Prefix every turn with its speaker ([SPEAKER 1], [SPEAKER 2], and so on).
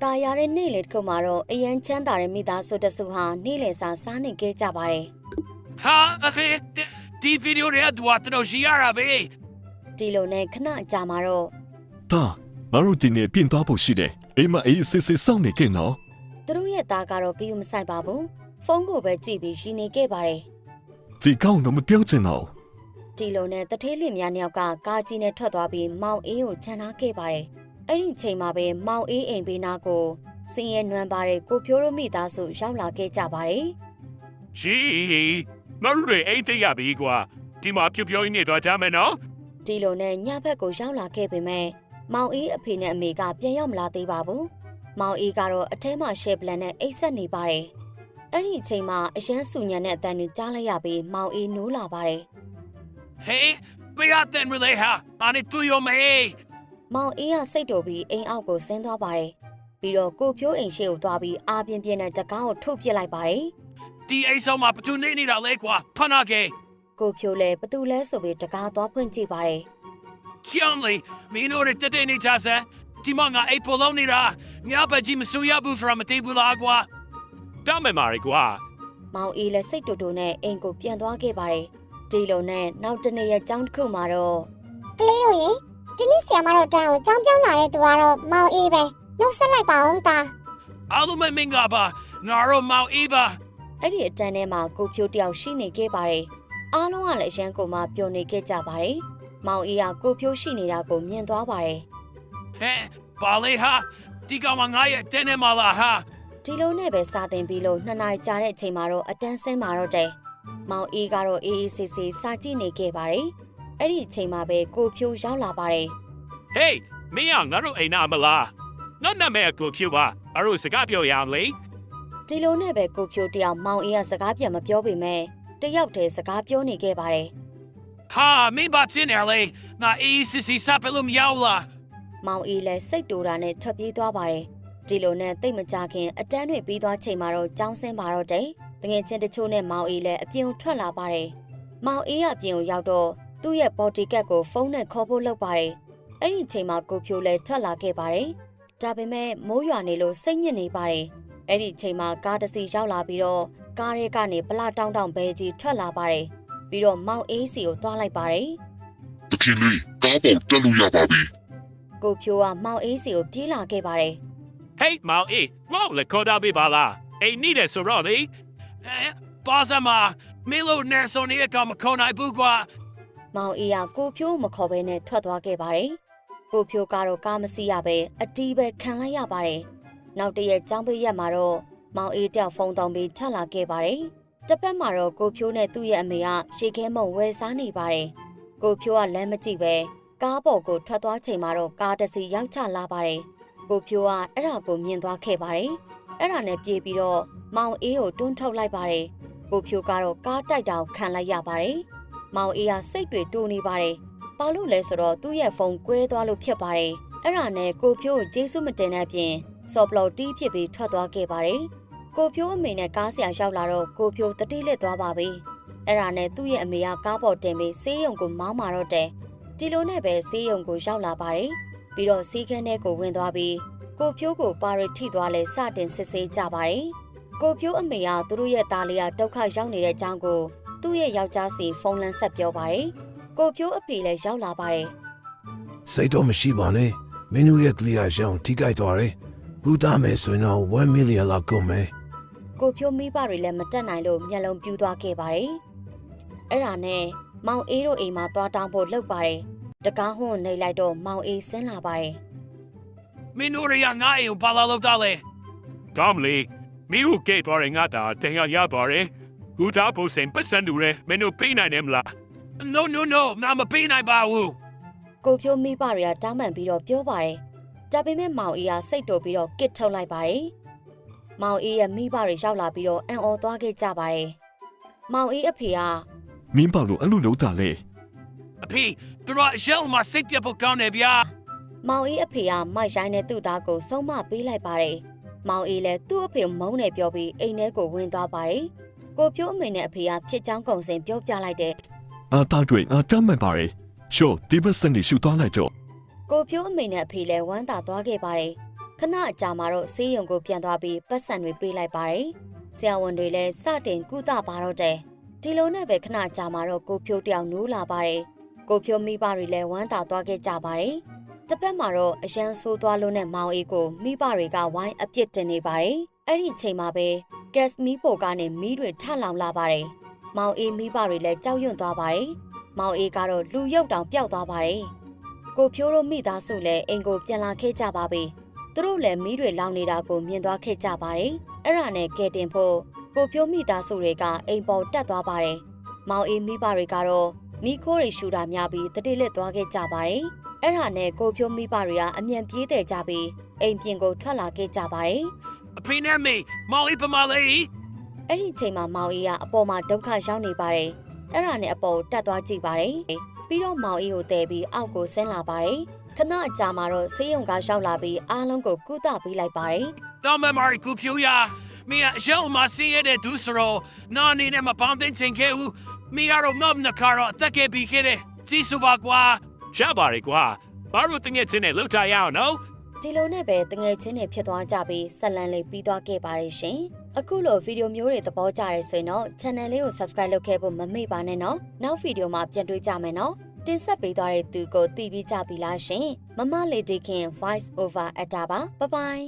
[SPEAKER 1] ตายาတဲ့နေ့လေတစ်ခုမှာတော့အရန်ချမ်းသာတဲ့မိသားစုတစုဟာနေ့လေစာစားနေခဲ့ကြပါတယ်
[SPEAKER 2] ဟာဒီဗီဒီယိုရဲ့ဒွါတော့ရှိရတာပဲ
[SPEAKER 1] ဒီလိုနဲ့ခဏကြာမှာတော့
[SPEAKER 3] ဒါငါတို့ဒီနေ့ပြင်သွားဖို့ရှိတယ်အိမ်မအေးစစ်စစ်စောင့်နေခဲ့နော်
[SPEAKER 1] သူတို့ရဲ့သားကတော့ဂယုမဆိုင်ပါဘူးဖုန်းကိုပဲကြည့်ပြီးရှိနေခဲ့ပါတယ်
[SPEAKER 3] ဒီကောင်တော့မပြောချင်တော့
[SPEAKER 1] ဒီလိုနဲ့တထေးလင်များနှစ်ယောက်ကကားကြီးနဲ့ထွက်သွားပြီးမောင်အေးကိုခြံထားခဲ့ပါတယ်အဲ့ဒီချိန်မှာပဲမောင်အေးအိမ်ဘေးနားကိုစင်ရဲနွမ်းပါတဲ့ကိုဖြိုးတို့မိသားစုရောက်လာခဲ့ကြပါတယ်
[SPEAKER 2] ရှိမရူတွေအိတ်တရပြီကွာဒီမှာဖြူဖြိုးနေတော့ကြမယ်နော်
[SPEAKER 1] ဒီလိုနဲ့ညဘက်ကိုရောက်လာခဲ့ပေမဲ့မောင်အေးအဖေနဲ့အမေကပြန်ရောက်မလာသေးပါဘူးမောင်အေးကတော့အထဲမှာရှယ်ပလန်နဲ့အိတ်ဆက်နေပါတယ်အဲ့ဒီအချိန်မှာအရန်ဆူညံတဲ့အတန်တွေကြားလိုက်ရပြီးမောင်အေးနိုးလာပါတယ်
[SPEAKER 2] ဟေးပြရတဲ့မလေးဟာအနေတူယမေ
[SPEAKER 1] မောင်အေးကစိတ်တူပြီးအိမ်အောက်ကိုဆင်းသွားပါတယ်ပြီးတော့ကိုဖြိုးအိမ်ရှိကိုသွားပြီးအားပြင်းပြင်းနဲ့တကားကိုထုတ်ပစ်လိုက်ပါတယ်
[SPEAKER 2] ဒီအိမ်ဆောင်မှာပတူနေနေတာလေကွာဖနာကေ
[SPEAKER 1] ကိုဖြိုးလည်းဘသူလဲဆိုပြီးတကားသွားဖွင့်ကြည့်ပါတယ်
[SPEAKER 2] ကျောင်းလေးမင်းတို့တဲ့နေကြစမ်းဒီမငါအိပ်ပေါ်လုံးနေတာငါပဲကြီးမဆူရဘူးဖရမတေးဘူးလားကွာတောင်းမယ်မာရီကွာ
[SPEAKER 1] မောင်အေးလည်းစိတ်တူတူနဲ့အိမ်ကိုပြန်သွားခဲ့ပါတယ်ဒီလိုနဲ့နောက်တနေ့ရဲ့ကျောင်းတစ်ခုမှာတော့
[SPEAKER 4] ကလေးတို့ရေဒီနေ့ဆီယမတို့တန်းကိုကျောင်းပြောင်းလာတဲ့သူကတော့မောင်အေးပဲနှုတ်ဆက်လိုက်ပါဦးသား
[SPEAKER 2] အားလုံးမင်္ဂလာပါငါတို့မောင်အေးပါ
[SPEAKER 1] အဲ့ဒီအတန်းထဲမှာကိုဖြိုးတယောက်ရှိနေခဲ့ပါတယ်အားလုံးကလည်းအရန်ကိုမှပျော်နေခဲ့ကြပါတယ်မောင်အေးကကိုဖြိုးရှိနေတာကိုမြင်သွားပါတယ်
[SPEAKER 2] ဟဲ့ပါလေဟာဒီကောင်မငါရဲ့တင်းနေမလားဟာ
[SPEAKER 1] ဒီလိုနဲ့ပဲစာတင်ပြီးလို့2နာရီကြာတဲ့အချိန်မှာတော့အတန်းဆင်းมาတော့တယ်မောင်အေးကတော့အေးအေးဆေးဆေးစာကြည့်နေခဲ့ပါတယ်အဲ့ဒီအချိန်မှာပဲကိုဖြိုးရောက်လာပါတယ်
[SPEAKER 2] ဟေးမင်းငါတို့အိမ်နာမလားငါနာမည်ကိုဖြိုးပါအဲ့လိုစကားပြောရအောင်လေ
[SPEAKER 1] ဒီလိုနဲ့ပဲကိုဖြိုးတယောက်မောင်အေးကစကားပြန်မပြောပေမဲ့တယောက်တည်းစကားပြောနေခဲ့ပါတယ်
[SPEAKER 2] ဟာမင်းဘာဖြစ်နေလဲငါအေးစစ်စစ်စပ်လို့မရောက်လား
[SPEAKER 1] မောင်အေးလည်းစိတ်တူတာနဲ့ထွက်ပြေးသွားပါတယ်ဒီလိုနဲ့တိတ်မကြခင်အတန်းတွေပြီးသွားချိန်မှာတော့ကြောင်းဆင်းပါတော့တယ်တငယ်ချင်းတချို့နဲ့မောင်အေးလည်းအပြင်ကိုထွက်လာပါတယ်မောင်အေးကအပြင်ကိုရောက်တော့သူ့ရဲ့ဘော်ဒီကတ်ကိုဖုန်းနဲ့ခေါ်ဖို့လုပ်ပါတယ်အဲ့ဒီချိန်မှာကိုဖြိုးလည်းထွက်လာခဲ့ပါတယ်ဒါပေမဲ့မိုးရွာနေလို့စိတ်ညစ်နေပါတယ်အဲ့ဒီချိန်မှာကားတစ်စီးရောက်လာပြီးတော့ကားရဲကနေပလတောင်းတောင်းဘဲကြီးထွက်လာပါတယ်ပြီးတော့မောင်အေးစီကိုသွားလိုက်ပါတယ်
[SPEAKER 5] တခင်လေးကားပေါ်တက်လို့ရပါပြီ
[SPEAKER 1] ကိုဖြိုးကမောင်အေးစီကိုပြေးလာခဲ့ပါတယ်
[SPEAKER 2] ဟေးမောင်အေးမောင်လည်းခေါ်တာပေးပါလားအိမ်နေတယ်ဆိုတော့လေပါစမမီလိုနယ်ဆိုနေကမခေါ်နိုင်ဘူးကွာ
[SPEAKER 1] မောင်အေးကကိုဖြိုးမခေါ်ဘဲနဲ့ထွက်သွားခဲ့ပါတယ်ကိုဖြိုးကတော့ကားမစီးရပဲအတီးပဲခံလိုက်ရပါတယ်နောက်တရက်ကျောင်းပေးရက်မှာတော့မောင်အေးတောက်ဖုန်းတောင်းပြီးထွက်လာခဲ့ပါတယ်တစ်ဖက်မှာတော့ကိုဖြိုးနဲ့သူ့ရဲ့အမေကရှေ့ခဲမုံဝယ်စားနေပါတယ်ကိုဖြိုးကလမ်းမကြည့်ပဲကားပေါ်ကိုထွက်သွားချိန်မှာတော့ကားတစ်စီးရောက်ချလာပါတယ်ကိုဖြိုးကအဲ့ဒါကိုမြင်သွားခဲ့ပါတယ်အဲ့ဒါနဲ့ပြေးပြီးတော့မောင်အေးကိုတွန်းထုတ်လိုက်ပါတယ်ကိုဖြိုးကတော့ကားတိုက်တာကိုခံလိုက်ရပါတယ်မောင်အေးကစိတ်တွေတိုးနေပါတယ်ဘာလို့လဲဆိုတော့သူ့ရဲ့ဖုန်းကွဲသွားလို့ဖြစ်ပါတယ်အဲ့ဒါနဲ့ကိုဖြိုးကိုကျေးဇူးမတင်တဲ့အပြင်စော်ပလော်တီးဖြစ်ပြီးထွက်သွားခဲ့ပါတယ်ကိုဖြိုးအမေနဲ့ကားဆရာရောက်လာတော့ကိုဖြိုးတတိလစ်သွားပါပြီအဲ့ဒါနဲ့သူ့ရဲ့အမေကကားပေါ်တင်ပြီးဆေးရုံကိုမောင်းမာတော့တယ်ဒီလိုနဲ့ပဲဆေးရုံကိုရောက်လာပါတယ်ပြီးတော့စီးခန်းထဲကိုဝင်သွားပြီးကိုဖြိုးကိုပါရထိသွားလဲစတင်စစ်ဆေးကြပါတယ်ကိုဖြိုးအမေကသူတို့ရဲ့သားလေးကဒုက္ခရောက်နေတဲ့အကြောင်းကိုသူ့ရဲ့ယောက်ျားစီဖုန်းလန်းဆက်ပြောပါတယ်ကိုဖြိုးအဖေလည်းရောက်လာပါတယ်
[SPEAKER 6] စိတ်တော့မရှိပါနဲ့မင်းတို့ရဲ့ကလေးကရောင်းထိကြိုက်သွားတယ်ဘူသားမယ်ဆိုရင်တော့1 million လောက်ကုန်မယ်
[SPEAKER 1] ကိုဖြိုးမိဘတွေလည်းမတက်နိုင်လို့မျက်လုံးပြူးသွားခဲ့ပါတယ်အဲ့ဒါနဲ့မောင်အေးတို့အိမ်မှာသွားတောင်းဖို့လုပ်ပါတယ်တကားဟွန်းနေလိုက်တော့မောင်အေးဆင်းလာပါတယ်
[SPEAKER 2] မင်းတို့ရငါ့အိမ်ဘာလာလို့တာလဲကောင်းလေမင်းတို့ကေပေါ်ရင်ငါတာတင်ရပါတယ်ဘူသားဖို့စင်ပတ်စံတူရဲမင်းတို့ပေးနိုင်တယ်မလား No ငါမပေးနိုင်ပါဘူး
[SPEAKER 1] ကိုဖြိုးမိဘတွေကတောင်းပန်ပြီးတော့ပြောပါတယ်ဒါပေမဲ့မောင်အေးကစိတ်တိုပြီးတော့ကစ်ထုတ်လိုက်ပါတယ်မောင်အေးရဲ့မိဘတွေရောက်လာပြီးတော့အံ့ဩသွားခဲ့ကြပါတယ်မောင်အေးအဖေက
[SPEAKER 3] မင်းဘာလို့အဲ့လိုလုပ်တာလဲ
[SPEAKER 2] အဖေသူတို့ရှယ်မှာစိတ်ပြတ်ဖို့ကောင်းနေဗျာ
[SPEAKER 1] မောင်အေးအဖေကမိုက်ရိုင်းတဲ့သူ့သားကိုဆုံးမပေးလိုက်ပါတယ်မောင်အေးလည်းသူ့အဖေမုန်းနေပြောပြီးအိမ်ထဲကိုဝင်သွားပါတယ်ကိုဖြိုးအမေနဲ့အဖေကဖြစ်ချောင်းကုံစင်ပြောပြလိုက်တဲ့
[SPEAKER 3] အာသားတွေတမ်းမှန်ပါတယ်ရှော့ဒီဘက်စနေရှူသွားလိုက်တော့
[SPEAKER 1] ကိုဖြိုးအမေနဲ့အဖေလည်းဝမ်းသာသွားခဲ့ပါတယ် ခဏအကြာမှာတော့ဆေးရုံကိုပြန်သွားပြီးပတ်စံတွေပေးလိုက်ပါတယ်ဆရာဝန်တွေလည်းစတင်ကုသပါတော့တယ်ဒီလိုနဲ့ပဲခဏကြာမှာတော့ကိုဖြိုးတယောက်နိုးလာပါတယ်ကိုဖြိုးမိဘတွေလည်းဝမ်းသာသွားခဲ့ကြပါတယ်တစ်ဖက်မှာတော့အရန်ဆိုးသွားလို့နဲ့မောင်အေးကိုမိဘတွေကဝိုင်းအပြစ်တင်နေပါတယ်အဲ့ဒီချိန်မှာပဲဂက်စ်မီဖိုကနေမီးတွေထလောင်လာပါတယ်မောင်အေးမိဘတွေလည်းကြောက်ရွံ့သွားပါတယ်မောင်အေးကတော့လူရုပ်တောင်ပျောက်သွားပါတယ်ကိုဖြိုးတို့မိသားစုလည်းအိမ်ကိုပြန်လာခဲ့ကြပါပြီသူတို့လည်းမီးတွေလောင်နေတာကိုမြင်သွားခဲ့ကြပါတယ်အဲ့ဒါနဲ့ကဲတင်ဖို့ကိုဖြိုးမိသားစုတွေကအိမ်ပေါ်တက်သွားပါတယ်မောင်အေးမိဘတွေကတော့မိခိုးတွေရှူတာများပြီးတတိလက်သွားခဲ့ကြပါတယ်အဲ့ဒါနဲ့ကိုဖြိုးမိဘတွေကအမြန်ပြေးတယ်ကြပြီးအိမ်ပြင်ကိုထွက်လာခဲ့ကြပါတယ်
[SPEAKER 2] အဖေနဲ့မေမောင်အေးပမာလေး
[SPEAKER 1] အဲ့ဒီချိန်မှာမောင်အေးကအပေါ်မှာဒုက္ခရောက်နေပါတယ်အဲ့ဒါနဲ့အပေါ်တက်သွားကြည့်ပါတယ်ပြီးတော့မောင်အေးကိုတဲပြီးအောက်ကိုဆင်းလာပါတယ်ခဏအကြာမှာတော့ဆေးရုံကရောက်လာပြီးအားလုံးကိုကုသပေးလိုက်ပါတယ်
[SPEAKER 2] တော့မမာရီကူဖြူယာမင်းအရှောင်းမစီရတဲ့ဒူစရောနာနေနဲ့မပန်းတဲ့ချင်းကဲဦးမင်းရောမနကာရောတက်ကဲပြီးခဲ့တဲ့ကြည့်စပါကွာရပါရီကွာဘာလို့တငယ်ချင်းနဲ့လောက်ကြရအောင်နော်
[SPEAKER 1] ဒီလိုနဲ့ပဲတငယ်ချင်းတွေဖြစ်သွားကြပြီးဆက်လန်းလေးပြီးသွားခဲ့ပါတယ်ရှင်အခုလိုဗီဒီယိုမျိုးတွေသဘောကျရဲဆိုရင်တော့ channel လေးကို subscribe လုပ်ခဲ့ဖို့မမေ့ပါနဲ့နော်နောက်ဗီဒီယိုမှာပြန်တွေ့ကြမယ်နော်တင်ဆက်ပေးသွားတဲ့သူကိုတည်ပြီးကြပြီလားရှင်မမလေးဒေခင် voice over actor ပါbye bye